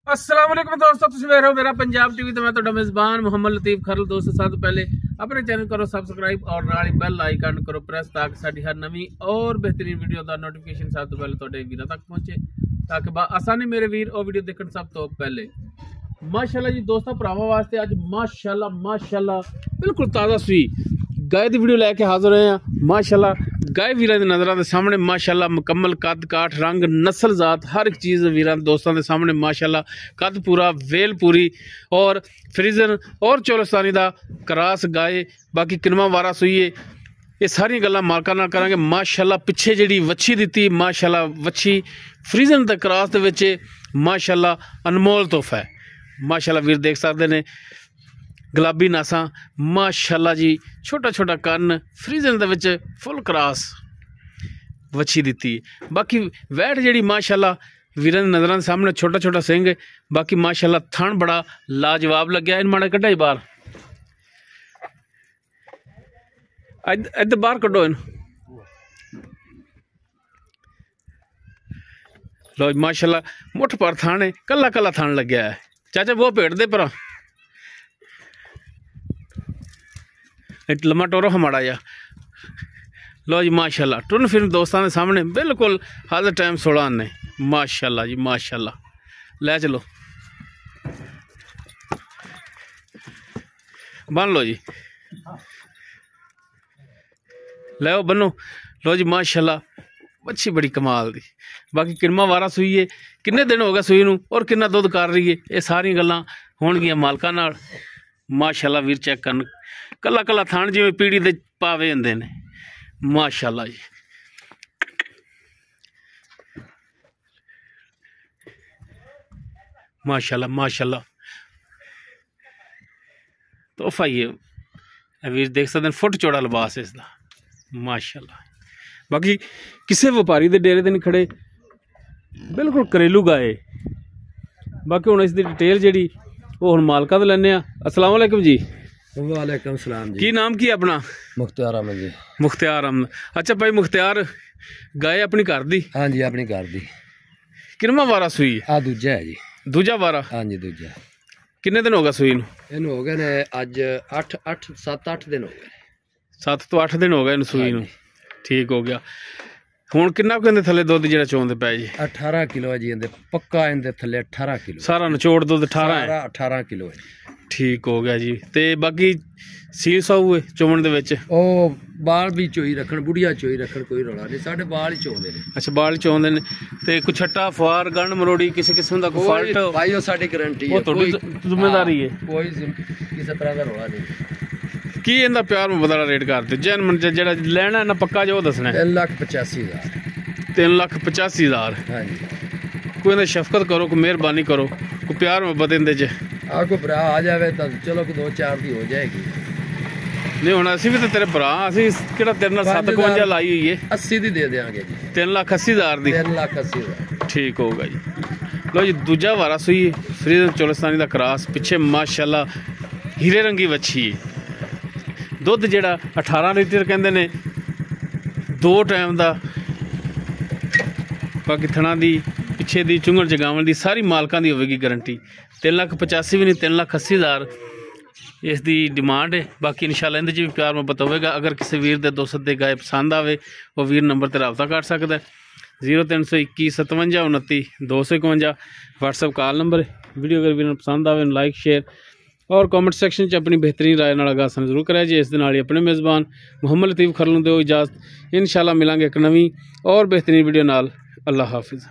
अस्सलाम वालेकुम दोस्तों, तुम देख रहे हो मेरा पंजाब टीवी। तो मैं तो मेजबान मोहम्मद लतीफ खरल। दोस्तों सब तो पहले अपने चैनल करो सबसक्राइब और नाल बेल आइकन करो प्रेस ताकि साडी हर नवी और बेहतरीन वीडियो का नोटिफिकेशन सब तो पहले तुहाडे वीरां तक पहुंचे, ताकि आसानी मेरे वीर और वीडियो देखने सब तो पहले। माशाल्लाह जी दोस्तों, भरावां वास्ते अज माशाल्लाह बिल्कुल ताज़ा सूई गाय की वीडियो लैके हाजिर होए हैं। माशाल्लाह गाय वीरां दे नज़रां दे सामने माशाल्लाह मुकम्मल कद काठ रंग नस्ल जात हर एक चीज़ वीरां दोस्तों के सामने माशाल्लाह कद पूरा वेल पूरी और फ्रीजन और चोलस्तानी दा क्रास गाय। बाकी किनवा वारा सूईए ये सारी गल्लां मालकां नाल करांगे। माशाल्लाह पिछे जिहड़ी वच्छी दित्ती माशाल्लाह वच्छी फ्रीजन ते क्रास दे विच माशाल्लाह अनमोल तोहफा है। माशाल्लाह वीर देख सकते हैं गुलाबी नासा माशाल्लाह जी, छोटा छोटा कन्न फ्रीजन दे विच फुल क्रास वच्छी दित्ती। बाकी वैट जिहड़ी माशाल्लाह वीरां दी नज़रां दे सामने छोटा छोटा सिंह। बाकी माशाल्लाह थण बड़ा लाजवाब लग्या। इन माड़ा कड्ढा बाहर, इधर बाहर कड्ढो इन। लो माशाल्लाह मुठ पर थान है, कला कला थान लग्या है। चाचा वो भेड़ दे पर लम्मा टोरो हमारा जा। लो जी माशाल्लाह टुन फिर दोस्तों के सामने बिल्कुल हर टाइम 16 आने। माशाल्लाह जी माशाल्लाह। ले चलो बन लो जी, ले बनो। लो जी माशाल्लाह अच्छी बड़ी कमाल दी। बाकी किरमा वारा सूई है, किन्ने दिन हो गए सूई नूं और किन्ना दुध कर रही है, ये सारी गल्लां होणगियां मालकां नाल। माशाल्लाह वीर चेक करन कला कला थान जिवें पीड़ी दे पावे हुंदे ने। माशाल्लाह जी माशाल्लाह माशाल्लाह तोहफा ही है। वीर देख सकते हैं फुट चौड़ा लिबास है इसका माशाल्लाह। बाकी किसी व्यापारी के डेरे ते नहीं खड़े, बिल्कुल घरेलू गाय। बाकी हुण इसकी डिटेल जी वो हुण मालका तो लैने आ। अस्सलाम वालेकुम जी। वालेकुम सलाम जी। की नाम की अपना? मुख्तियार अहमद जी। मुख्तियार अहमद। अच्छा भाई मुख्तियार, गाय अपनी घर दी? हाँ जी अपनी घर दी। किनवा वारा सूई? आ दूजा है जी। दूजा वारा? हाँ जी दूजा। किन्ने दिन हो गए सूई नूं? इन्हू हो गए ने अज 7-8 दिन हो गए। 7 तो 8 दिन हो गए सूई नूं। ठीक हो गया। हुण किन्ना कहंदे थले दुध जिहड़ा चोंदे पए जी? 18 किलो है जी। इहदे पक्का इहदे थले 18 किलो। सारा निचोड़ दुध 18 है? 18 किलो है। ठीक हो गया जी। ते बाकी सील साऊ है चोमन दे विच? ओ बाल भी चोई रखण, बुढ़िया चोई रखण, कोई रौला नहीं। साडे बाल ही चोंदे ने। अच्छा बाल चोंदे ने। ते कुछ छट्टा फुआर गंढ मरोड़ी किसी किस्म दा कोई फाल्ट भाई ओ साडी गारंटी है, कोई जिम्मेदारी है, कोई किसी तरह दा रौला नहीं। की इनदा प्यार मुहब्बत दा रेट करदे जैन मन जेड़ा लेना ना पक्का जो दसना? 3,85,000। 3,85,000। हां जी। कोई ना शफकत करो, कोई मेहरबानी करो, कोई प्यार मुहब्बत इनदे च आपको भरा आ जाए तो चलो 2-4 दी हो जाएगी। नहीं हुण असीं भी तो तेरे भरा, असीं किहड़ा तेरे नाल 751 लाई हुई है। 80 दी दे देंगे जी। 3,80,000 दी। 3,80,000। ठीक होगा जी। लो जी दूजा वारा सूई फ्रीजन चोलस्तानी दा क्रास। पिछे माशाल्लाह हीरे रंगी वच्छी है। दुध जिहड़ा 18 लीटर कहंदे ने 2 टाइम दा। बाकी थणा दी पिछे दी चुंगल जगावन दी सारी मालकां दी होवेगी गारंटी। 3,85,000 भी नहीं 3,80,000 इसकी डिमांड है। बाकी इंशाल्लाह इंदे च भी प्यार मुहब्बत होगा। अगर किसी वीर दे दोस्त दे गाय पसंद आवे वो वीर नंबर ते रबता कर सकता है। 0321 57 29 251 व्हाट्सअप कॉल नंबर है। वीडियो अगर वीर पसंद आवे लाइक शेयर और कॉमेंट सेक्शन च अपनी बेहतरीन राय नाल आगाह जरूर कराया जी। इस दे नाल ही अपने मेज़बान मोहम्मद लतीफ खरल नूं दिओ इजाज़त। इंशाल्लाह मिलांगे एक नवीं और बेहतरीन वीडियो नाल। अल्लाह हाफिज़।